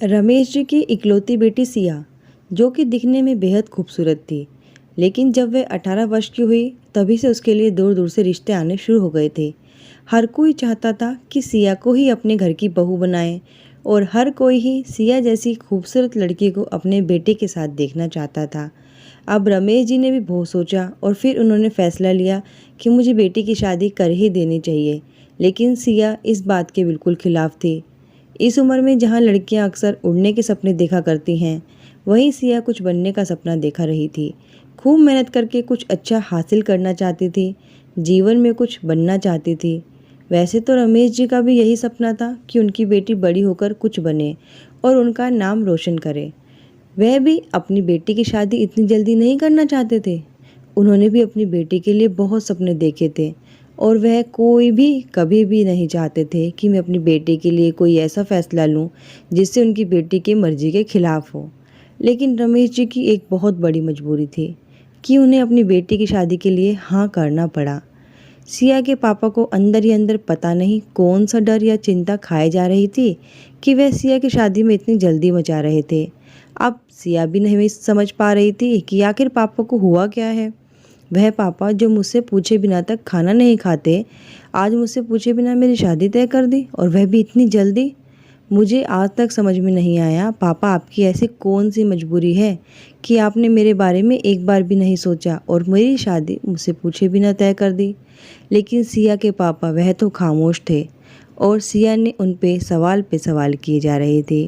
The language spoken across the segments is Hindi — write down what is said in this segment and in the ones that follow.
रमेश जी की इकलौती बेटी सिया, जो कि दिखने में बेहद खूबसूरत थी, लेकिन जब वह 18 वर्ष की हुई तभी से उसके लिए दूर दूर से रिश्ते आने शुरू हो गए थे। हर कोई चाहता था कि सिया को ही अपने घर की बहू बनाए और हर कोई ही सिया जैसी खूबसूरत लड़की को अपने बेटे के साथ देखना चाहता था। अब रमेश जी ने भी बहुत सोचा और फिर उन्होंने फैसला लिया कि मुझे बेटी की शादी कर ही देनी चाहिए, लेकिन सिया इस बात के बिल्कुल खिलाफ थी। इस उम्र में जहाँ लड़कियाँ अक्सर उड़ने के सपने देखा करती हैं, वहीं सिया कुछ बनने का सपना देखा रही थी। खूब मेहनत करके कुछ अच्छा हासिल करना चाहती थी, जीवन में कुछ बनना चाहती थी। वैसे तो रमेश जी का भी यही सपना था कि उनकी बेटी बड़ी होकर कुछ बने और उनका नाम रोशन करे। वह भी अपनी बेटी की शादी इतनी जल्दी नहीं करना चाहते थे। उन्होंने भी अपनी बेटी के लिए बहुत सपने देखे थे और वह कोई भी कभी भी नहीं चाहते थे कि मैं अपनी बेटी के लिए कोई ऐसा फैसला लूं जिससे उनकी बेटी की मर्जी के खिलाफ हो। लेकिन रमेश जी की एक बहुत बड़ी मजबूरी थी कि उन्हें अपनी बेटी की शादी के लिए हाँ करना पड़ा। सिया के पापा को अंदर ही अंदर पता नहीं कौन सा डर या चिंता खाए जा रही थी कि वह सिया की शादी में इतनी जल्दी मचा रहे थे। अब सिया भी नहीं समझ पा रही थी कि आखिर पापा को हुआ क्या है। वह पापा जो मुझसे पूछे बिना तक खाना नहीं खाते, आज मुझसे पूछे बिना मेरी शादी तय कर दी, और वह भी इतनी जल्दी। मुझे आज तक समझ में नहीं आया पापा, आपकी ऐसी कौन सी मजबूरी है कि आपने मेरे बारे में एक बार भी नहीं सोचा और मेरी शादी मुझसे पूछे बिना तय कर दी। लेकिन सिया के पापा वह तो खामोश थे और सिया ने उन पे सवाल किए जा रहे थे।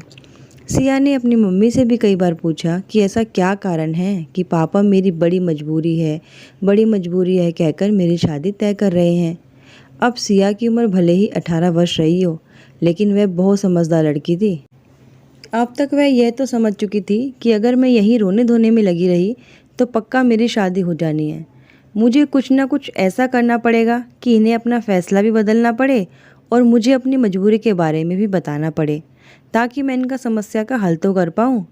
सिया ने अपनी मम्मी से भी कई बार पूछा कि ऐसा क्या कारण है कि पापा मेरी बड़ी मजबूरी है कहकर मेरी शादी तय कर रहे हैं। अब सिया की उम्र भले ही 18 वर्ष रही हो, लेकिन वह बहुत समझदार लड़की थी। अब तक वह यह तो समझ चुकी थी कि अगर मैं यहीं रोने धोने में लगी रही तो पक्का मेरी शादी हो जानी है। मुझे कुछ ना कुछ ऐसा करना पड़ेगा कि इन्हें अपना फैसला भी बदलना पड़े और मुझे अपनी मजबूरी के बारे में भी बताना पड़े, ताकि मैं इनका समस्या का हल तो कर पाऊँ।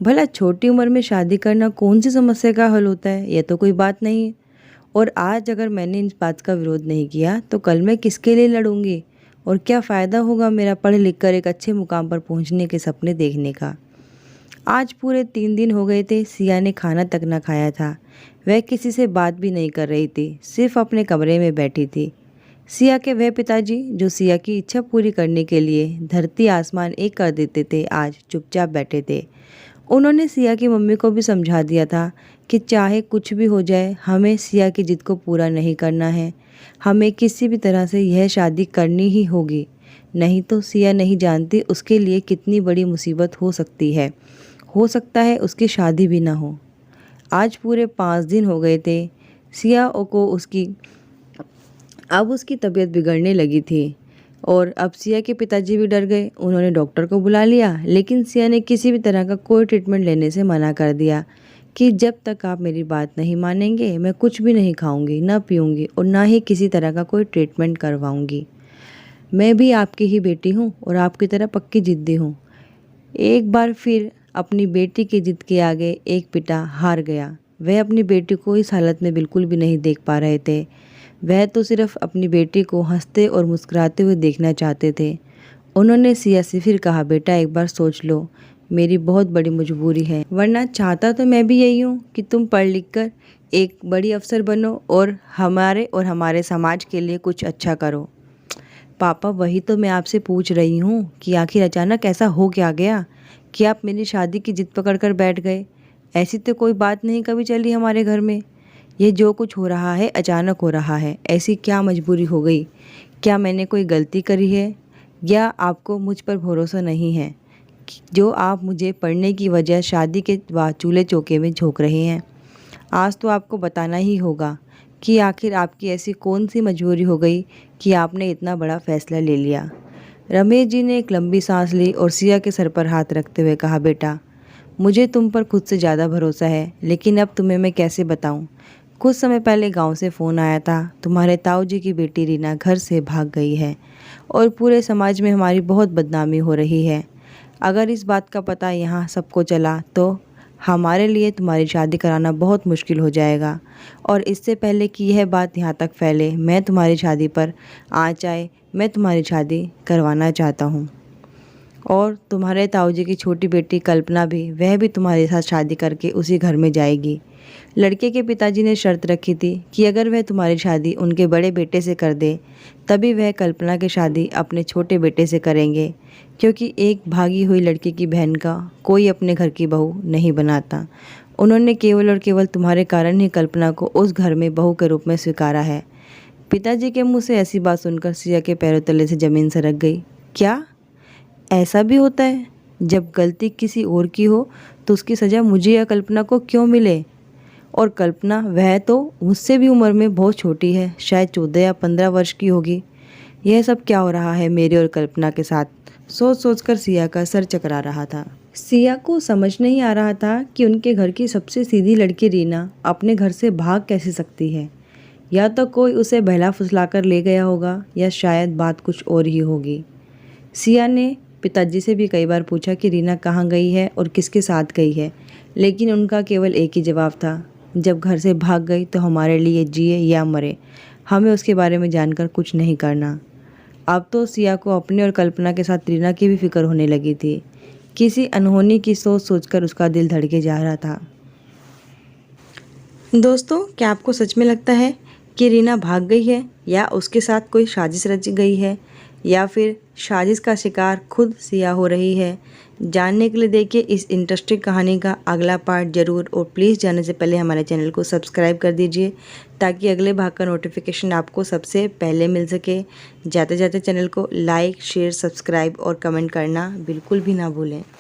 भला छोटी उम्र में शादी करना कौन सी समस्या का हल होता है, यह तो कोई बात नहीं है। और आज अगर मैंने इस बात का विरोध नहीं किया तो कल मैं किसके लिए लड़ूंगी, और क्या फ़ायदा होगा मेरा पढ़ लिख कर एक अच्छे मुकाम पर पहुंचने के सपने देखने का। आज पूरे 3 दिन हो गए थे, सिया ने खाना तक न खाया था। वह किसी से बात भी नहीं कर रही थी, सिर्फ अपने कमरे में बैठी थी। सिया के वह पिताजी जो सिया की इच्छा पूरी करने के लिए धरती आसमान एक कर देते थे, आज चुपचाप बैठे थे। उन्होंने सिया की मम्मी को भी समझा दिया था कि चाहे कुछ भी हो जाए, हमें सिया की जिद को पूरा नहीं करना है। हमें किसी भी तरह से यह शादी करनी ही होगी, नहीं तो सिया नहीं जानती उसके लिए कितनी बड़ी मुसीबत हो सकती है। हो सकता है उसकी शादी भी ना हो। आज पूरे 5 दिन हो गए थे। सिया को अब उसकी तबीयत बिगड़ने लगी थी और अब सिया के पिताजी भी डर गए। उन्होंने डॉक्टर को बुला लिया, लेकिन सिया ने किसी भी तरह का कोई ट्रीटमेंट लेने से मना कर दिया कि जब तक आप मेरी बात नहीं मानेंगे मैं कुछ भी नहीं खाऊंगी, ना पीऊंगी और ना ही किसी तरह का कोई ट्रीटमेंट करवाऊंगी। मैं भी आपकी ही बेटी हूँ और आपकी तरह पक्की जिद्दी हूँ। एक बार फिर अपनी बेटी की जिद के आगे एक पिता हार गया। वह अपनी बेटी को इस हालत में बिल्कुल भी नहीं देख पा रहे थे। वह तो सिर्फ अपनी बेटी को हंसते और मुस्कुराते हुए देखना चाहते थे। उन्होंने सिया से फिर कहा, बेटा एक बार सोच लो, मेरी बहुत बड़ी मजबूरी है, वरना चाहता तो मैं भी यही हूँ कि तुम पढ़ लिख कर एक बड़ी अफसर बनो और हमारे समाज के लिए कुछ अच्छा करो। पापा वही तो मैं आपसे पूछ रही हूँ कि आखिर अचानक ऐसा हो क्या गया कि आप मेरी शादी की जिद पकड़ कर बैठ गए। ऐसी तो कोई बात नहीं कभी चली हमारे घर में। ये जो कुछ हो रहा है अचानक हो रहा है। ऐसी क्या मजबूरी हो गई? क्या मैंने कोई गलती करी है या आपको मुझ पर भरोसा नहीं है जो आप मुझे पढ़ने की वजह शादी के बाद चूल्हे चौके में झोंक रहे हैं? आज तो आपको बताना ही होगा कि आखिर आपकी ऐसी कौन सी मजबूरी हो गई कि आपने इतना बड़ा फैसला ले लिया। रमेश जी ने एक लंबी सांस ली और सिया के सर पर हाथ रखते हुए कहा, बेटा मुझे तुम पर खुद से ज़्यादा भरोसा है, लेकिन अब तुम्हें मैं कैसे बताऊं। कुछ समय पहले गांव से फ़ोन आया था, तुम्हारे ताऊ जी की बेटी रीना घर से भाग गई है और पूरे समाज में हमारी बहुत बदनामी हो रही है। अगर इस बात का पता यहाँ सबको चला तो हमारे लिए तुम्हारी शादी कराना बहुत मुश्किल हो जाएगा, और इससे पहले कि यह बात यहाँ तक फैले, मैं तुम्हारी शादी पर आँच आए, मैं तुम्हारी शादी करवाना चाहता हूँ। और तुम्हारे ताऊजी की छोटी बेटी कल्पना भी, वह भी तुम्हारे साथ शादी करके उसी घर में जाएगी। लड़के के पिताजी ने शर्त रखी थी कि अगर वह तुम्हारी शादी उनके बड़े बेटे से कर दे तभी वह कल्पना की शादी अपने छोटे बेटे से करेंगे, क्योंकि एक भागी हुई लड़की की बहन का कोई अपने घर की बहू नहीं बनाता। उन्होंने केवल और केवल तुम्हारे कारण ही कल्पना को उस घर में बहू के रूप में स्वीकारा है। पिताजी के मुंह से ऐसी बात सुनकर सिया के पैरों तले से ज़मीन सरक गई। क्या ऐसा भी होता है? जब गलती किसी और की हो तो उसकी सज़ा मुझे या कल्पना को क्यों मिले? और कल्पना, वह तो मुझसे भी उम्र में बहुत छोटी है, शायद 14 या 15 वर्ष की होगी। यह सब क्या हो रहा है मेरे और कल्पना के साथ? सोच सोचकर सिया का सर चकरा रहा था। सिया को समझ नहीं आ रहा था कि उनके घर की सबसे सीधी लड़की रीना अपने घर से भाग कैसे सकती है। या तो कोई उसे बहला फुसलाकर ले गया होगा या शायद बात कुछ और ही होगी। सिया ने पिताजी से भी कई बार पूछा कि रीना कहाँ गई है और किसके साथ गई है, लेकिन उनका केवल एक ही जवाब था, जब घर से भाग गई तो हमारे लिए जिए या मरे, हमें उसके बारे में जानकर कुछ नहीं करना। अब तो सिया को अपने और कल्पना के साथ रीना की भी फिक्र होने लगी थी। किसी अनहोनी की सोच सोचकर उसका दिल धड़के जा रहा था। दोस्तों, क्या आपको सच में लगता है कि रीना भाग गई है या उसके साथ कोई साजिश रच गई है, या फिर साजिश का शिकार खुद सिया हो रही है? जानने के लिए देखिए इस इंटरेस्टिंग कहानी का अगला पार्ट ज़रूर, और प्लीज़ जाने से पहले हमारे चैनल को सब्सक्राइब कर दीजिए ताकि अगले भाग का नोटिफिकेशन आपको सबसे पहले मिल सके। जाते जाते चैनल को लाइक, शेयर, सब्सक्राइब और कमेंट करना बिल्कुल भी ना भूलें।